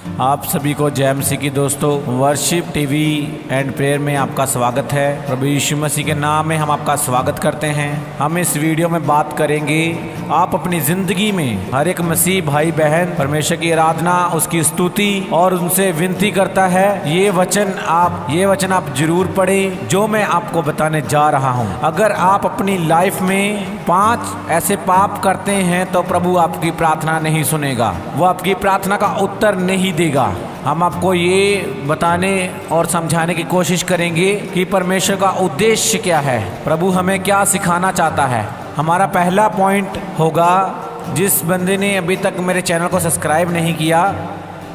आप सभी को जय मसीह की दोस्तों, वर्शिप टीवी एंड प्रेयर में आपका स्वागत है। प्रभु यीशु मसीह के नाम में हम आपका स्वागत करते हैं। हम इस वीडियो में बात करेंगे आप अपनी जिंदगी में हर एक मसीह भाई बहन परमेश्वर की आराधना, उसकी स्तुति और उनसे विनती करता है। ये वचन आप जरूर पढ़ें जो मैं आपको बताने जा रहा हूँ। अगर आप अपनी लाइफ में 5 ऐसे पाप करते हैं तो प्रभु आपकी प्रार्थना नहीं सुनेगा, वो आपकी प्रार्थना का उत्तर नहीं देगा। हम आपको ये बताने और समझाने की कोशिश करेंगे कि परमेश्वर का उद्देश्य क्या है, प्रभु हमें क्या सिखाना चाहता है। हमारा पहला पॉइंट होगा, जिस बंदे ने अभी तक मेरे चैनल को सब्सक्राइब नहीं किया,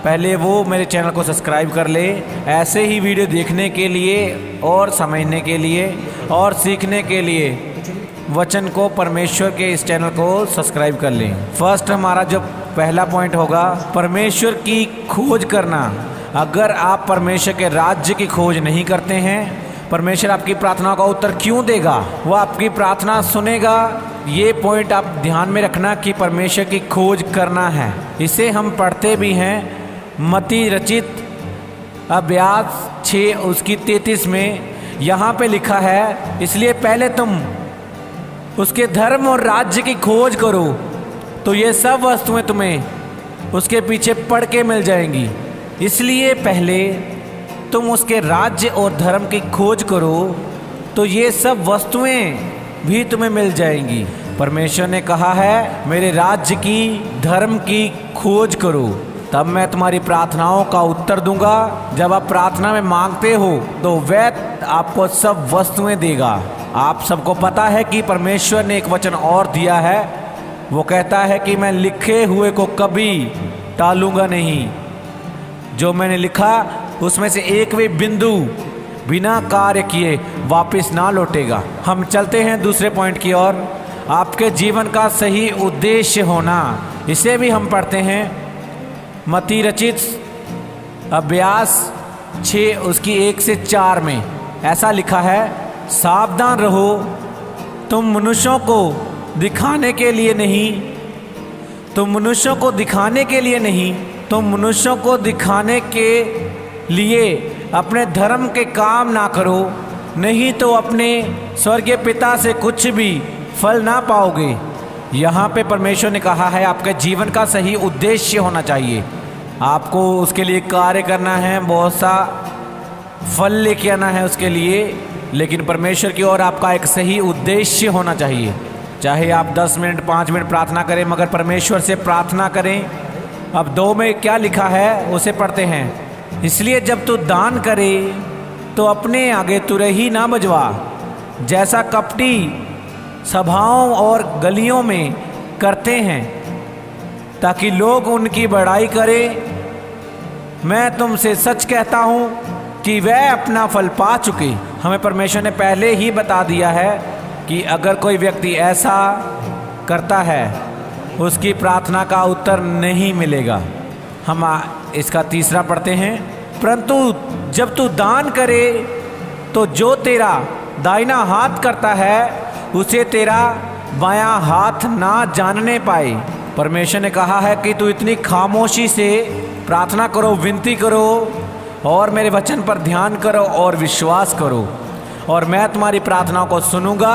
पहले वो मेरे चैनल को सब्सक्राइब कर ले। ऐसे ही वीडियो देखने के लिए और समझने के लिए और सीखने के लिए वचन को, परमेश्वर के इस चैनल को सब्सक्राइब कर लें। फर्स्ट हमारा जो पहला पॉइंट होगा, परमेश्वर की खोज करना। अगर आप परमेश्वर के राज्य की खोज नहीं करते हैं, परमेश्वर आपकी प्रार्थना का उत्तर क्यों देगा? वो आपकी प्रार्थना सुनेगा। ये पॉइंट आप ध्यान में रखना कि परमेश्वर की खोज करना है। इसे हम पढ़ते भी हैं मत्ती रचित अध्याय 6 उसकी 33 में यहाँ पे लिखा है, इसलिए पहले तुम उसके धर्म और राज्य की खोज करो तो ये सब वस्तुएं तुम्हें उसके पीछे पड़ के मिल जाएंगी। इसलिए पहले तुम उसके राज्य और धर्म की खोज करो तो ये सब वस्तुएं भी तुम्हें मिल जाएंगी। परमेश्वर ने कहा है, मेरे राज्य की, धर्म की खोज करो, तब मैं तुम्हारी प्रार्थनाओं का उत्तर दूंगा। जब आप प्रार्थना में मांगते हो तो वह आपको सब वस्तुएं देगा। आप सबको पता है कि परमेश्वर ने एक वचन और दिया है, वो कहता है कि मैं लिखे हुए को कभी टालूंगा नहीं। जो मैंने लिखा उसमें से एक भी बिंदु बिना कार्य किए वापस ना लौटेगा। हम चलते हैं दूसरे पॉइंट की ओर, आपके जीवन का सही उद्देश्य होना। इसे भी हम पढ़ते हैं मत्ती रचित अध्याय 6 उसकी 1 से 4 में ऐसा लिखा है, सावधान रहो, तुम मनुष्यों को दिखाने के लिए नहीं, तुम मनुष्यों को दिखाने के लिए नहीं, तुम मनुष्यों को दिखाने के लिए अपने धर्म के काम ना करो, नहीं तो अपने स्वर्गीय पिता से कुछ भी फल ना पाओगे। यहाँ पे परमेश्वर ने कहा है आपके जीवन का सही उद्देश्य होना चाहिए। आपको उसके लिए कार्य करना है, बहुत सा फल लेके आना है उसके लिए, लेकिन परमेश्वर की ओर आपका एक सही उद्देश्य होना चाहिए। चाहे आप 10 मिनट 5 मिनट प्रार्थना करें, मगर परमेश्वर से प्रार्थना करें। अब 2 में क्या लिखा है उसे पढ़ते हैं, इसलिए जब तू दान करे तो अपने आगे तुरही ना बजवा, जैसा कपटी सभाओं और गलियों में करते हैं, ताकि लोग उनकी बड़ाई करें। मैं तुमसे सच कहता हूँ कि वह अपना फल पा चुके। हमें परमेश्वर ने पहले ही बता दिया है कि अगर कोई व्यक्ति ऐसा करता है उसकी प्रार्थना का उत्तर नहीं मिलेगा। हम इसका तीसरा पढ़ते हैं, परंतु जब तू दान करे तो जो तेरा दाहिना हाथ करता है उसे तेरा बायां हाथ ना जानने पाए। परमेश्वर ने कहा है कि तू इतनी खामोशी से प्रार्थना करो, विनती करो और मेरे वचन पर ध्यान करो और विश्वास करो, और मैं तुम्हारी प्रार्थनाओं को सुनूंगा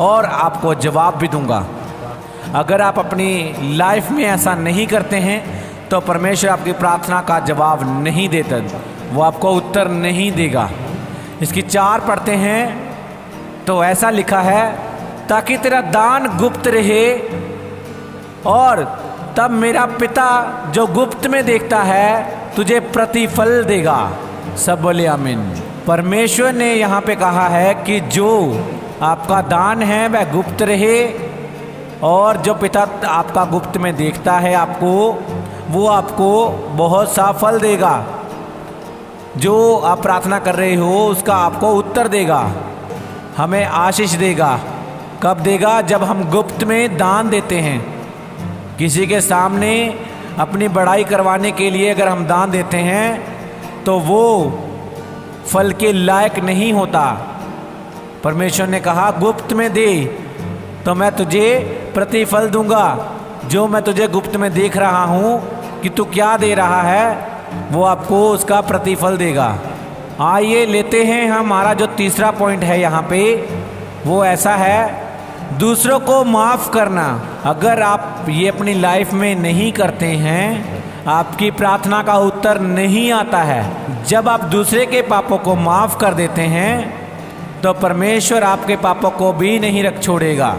और आपको जवाब भी दूंगा। अगर आप अपनी लाइफ में ऐसा नहीं करते हैं तो परमेश्वर आपकी प्रार्थना का जवाब नहीं देता, वो आपको उत्तर नहीं देगा। इसकी 4 पढ़ते हैं तो ऐसा लिखा है, ताकि तेरा दान गुप्त रहे और तब मेरा पिता जो गुप्त में देखता है तुझे प्रतिफल देगा। सब बोले आमीन। परमेश्वर ने यहाँ पे कहा है कि जो आपका दान है वह गुप्त रहे, और जो पिता आपका गुप्त में देखता है आपको, वो आपको बहुत सा फल देगा। जो आप प्रार्थना कर रहे हो उसका आपको उत्तर देगा, हमें आशीष देगा। कब देगा? जब हम गुप्त में दान देते हैं। किसी के सामने अपनी बड़ाई करवाने के लिए अगर हम दान देते हैं तो वो फल के लायक नहीं होता। परमेश्वर ने कहा गुप्त में दे तो मैं तुझे प्रतिफल दूंगा। जो मैं तुझे गुप्त में देख रहा हूँ कि तू क्या दे रहा है, वो आपको उसका प्रतिफल देगा। आइए लेते हैं हमारा जो तीसरा पॉइंट है यहाँ पे, वो ऐसा है, दूसरों को माफ़ करना। अगर आप ये अपनी लाइफ में नहीं करते हैं, आपकी प्रार्थना का उत्तर नहीं आता है। जब आप दूसरे के पापों को माफ़ कर देते हैं तो परमेश्वर आपके पापों को भी नहीं रख छोड़ेगा,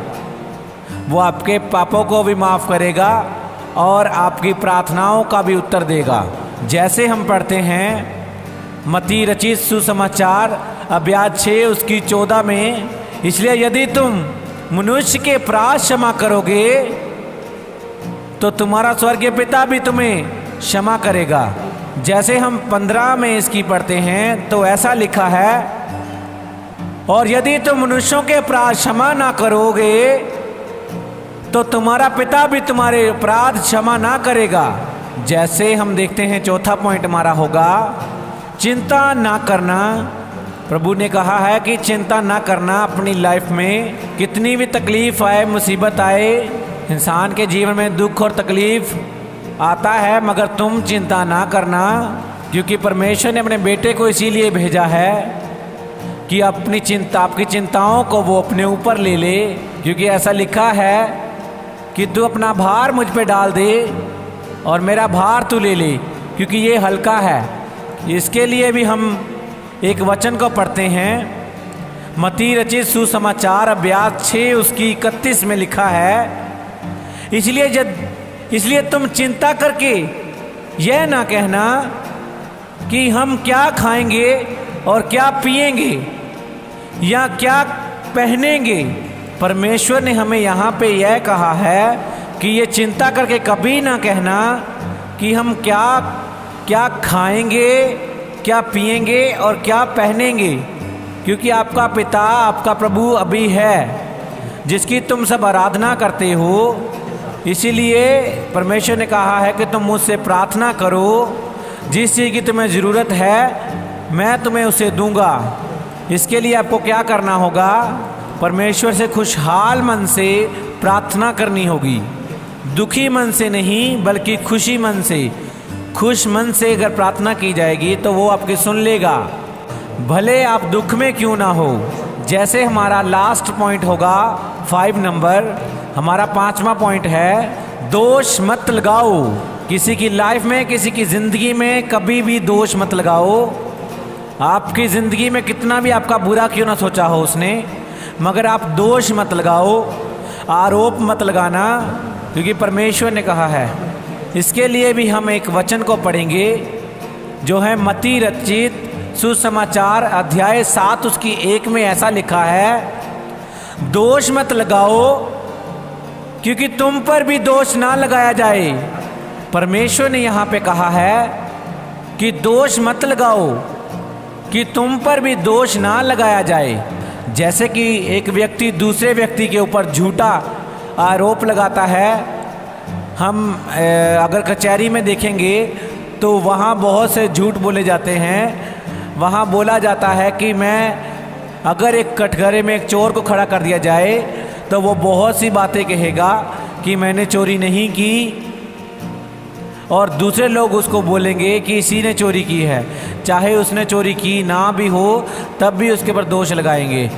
वो आपके पापों को भी माफ़ करेगा और आपकी प्रार्थनाओं का भी उत्तर देगा। जैसे हम पढ़ते हैं मत्ती रचित सुसमाचार अध्याय 6 उसकी 14 में, इसलिए यदि तुम मनुष्य के अपराध क्षमा करोगे तो तुम्हारा स्वर्गीय पिता भी तुम्हें क्षमा करेगा। जैसे हम 15 में इसकी पढ़ते हैं तो ऐसा लिखा है, और यदि तुम मनुष्यों के अपराध क्षमा ना करोगे तो तुम्हारा पिता भी तुम्हारे अपराध क्षमा ना करेगा। जैसे हम देखते हैं चौथा पॉइंट हमारा होगा चिंता ना करना। प्रभु ने कहा है कि चिंता ना करना। अपनी लाइफ में कितनी भी तकलीफ आए, मुसीबत आए, इंसान के जीवन में दुख और तकलीफ आता है, मगर तुम चिंता ना करना, क्योंकि परमेश्वर ने अपने बेटे को इसीलिए भेजा है कि आपकी चिंताओं को वो अपने ऊपर ले ले। क्योंकि ऐसा लिखा है कि तू अपना भार मुझ पे डाल दे और मेरा भार तू ले ले, क्योंकि ये हल्का है। इसके लिए भी हम एक वचन को पढ़ते हैं, मत्ती रचित सुसमाचार अध्याय 6 उसकी 31 में लिखा है, इसलिए तुम चिंता करके यह ना कहना कि हम क्या खाएंगे और क्या पिएंगे या क्या पहनेंगे। परमेश्वर ने हमें यहाँ पे यह कहा है कि ये चिंता करके कभी ना कहना कि हम क्या खाएंगे, क्या पिएंगे और क्या पहनेंगे, क्योंकि आपका पिता, आपका प्रभु अभी है जिसकी तुम सब आराधना करते हो। इसीलिए परमेश्वर ने कहा है कि तुम मुझसे प्रार्थना करो, जिस चीज़ की तुम्हें ज़रूरत है मैं तुम्हें उसे दूंगा। इसके लिए आपको क्या करना होगा, परमेश्वर से खुशहाल मन से प्रार्थना करनी होगी। दुखी मन से नहीं, बल्कि खुशी मन से, खुश मन से अगर प्रार्थना की जाएगी तो वो आपकी सुन लेगा, भले आप दुख में क्यों ना हो। जैसे हमारा लास्ट पॉइंट होगा 5 नंबर, हमारा 5वां पॉइंट है दोष मत लगाओ। किसी की लाइफ में, किसी की ज़िंदगी में कभी भी दोष मत लगाओ। आपकी ज़िंदगी में कितना भी आपका बुरा क्यों ना सोचा हो उसने, मगर आप दोष मत लगाओ, आरोप मत लगाना, क्योंकि परमेश्वर ने कहा है। इसके लिए भी हम एक वचन को पढ़ेंगे जो है मत्ती रचित सुसमाचार अध्याय 7 उसकी 1 में ऐसा लिखा है, दोष मत लगाओ क्योंकि तुम पर भी दोष ना लगाया जाए। परमेश्वर ने यहाँ पे कहा है कि दोष मत लगाओ कि तुम पर भी दोष ना लगाया जाए। जैसे कि एक व्यक्ति दूसरे व्यक्ति के ऊपर झूठा आरोप लगाता है, हम अगर कचहरी में देखेंगे तो वहाँ बहुत से झूठ बोले जाते हैं। वहाँ बोला जाता है कि अगर एक कटघरे में एक चोर को खड़ा कर दिया जाए तो वो बहुत सी बातें कहेगा कि मैंने चोरी नहीं की, और दूसरे लोग उसको बोलेंगे कि इसी ने चोरी की है। चाहे उसने चोरी की ना भी हो तब भी उसके ऊपर दोष लगाएंगे।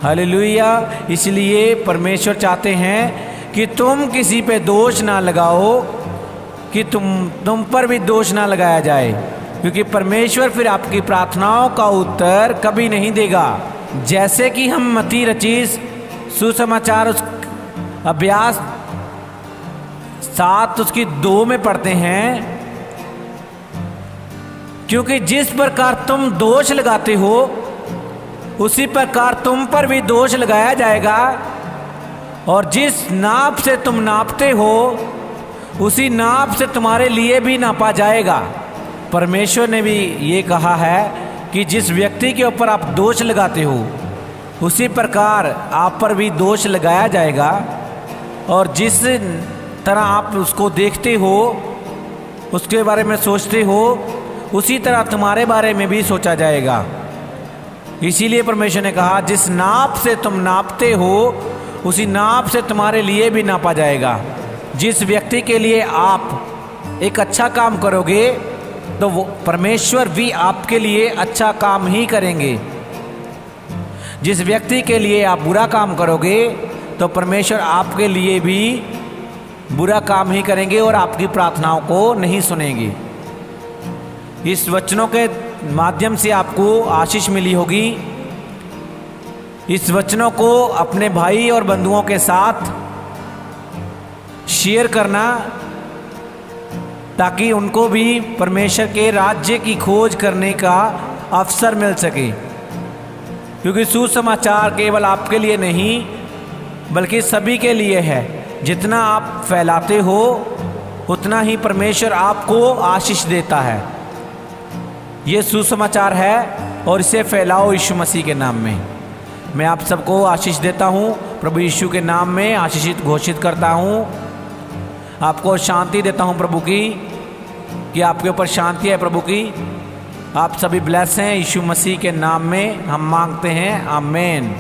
हालेलुया। इसलिए परमेश्वर चाहते हैं कि तुम किसी पे दोष ना लगाओ, कि तुम पर भी दोष ना लगाया जाए, क्योंकि परमेश्वर फिर आपकी प्रार्थनाओं का उत्तर कभी नहीं देगा। जैसे कि हम मत्ती रचित सुसमाचार अध्याय 7 उसकी 2 में पढ़ते हैं, क्योंकि जिस प्रकार तुम दोष लगाते हो उसी प्रकार तुम पर भी दोष लगाया जाएगा, और जिस नाप से तुम नापते हो उसी नाप से तुम्हारे लिए भी नापा जाएगा। परमेश्वर ने भी ये कहा है कि जिस व्यक्ति के ऊपर आप दोष लगाते हो उसी प्रकार आप पर भी दोष लगाया जाएगा, और जिस तरह आप उसको देखते हो, उसके बारे में सोचते हो, उसी तरह तुम्हारे बारे में भी सोचा जाएगा। इसीलिए परमेश्वर ने कहा जिस नाप से तुम नापते हो उसी नाप से तुम्हारे लिए भी नापा जाएगा। जिस व्यक्ति के लिए आप एक अच्छा काम करोगे तो वो परमेश्वर भी आपके लिए अच्छा काम ही करेंगे। जिस व्यक्ति के लिए आप बुरा काम करोगे तो परमेश्वर आपके लिए भी बुरा काम ही करेंगे और आपकी प्रार्थनाओं को नहीं सुनेंगे। इस वचनों के माध्यम से आपको आशीष मिली होगी। इस वचनों को अपने भाई और बंधुओं के साथ शेयर करना, ताकि उनको भी परमेश्वर के राज्य की खोज करने का अवसर मिल सके। क्योंकि सुसमाचार केवल आपके लिए नहीं बल्कि सभी के लिए है। जितना आप फैलाते हो उतना ही परमेश्वर आपको आशीष देता है। ये सुसमाचार है और इसे फैलाओ यीशु मसीह के नाम में। मैं आप सबको आशीष देता हूँ, प्रभु यीशु के नाम में आशीषित घोषित करता हूँ। आपको शांति देता हूँ प्रभु की, कि आपके ऊपर शांति है प्रभु की। आप सभी ब्लेस हैं, यीशु मसीह के नाम में हम मांगते हैं, आमीन।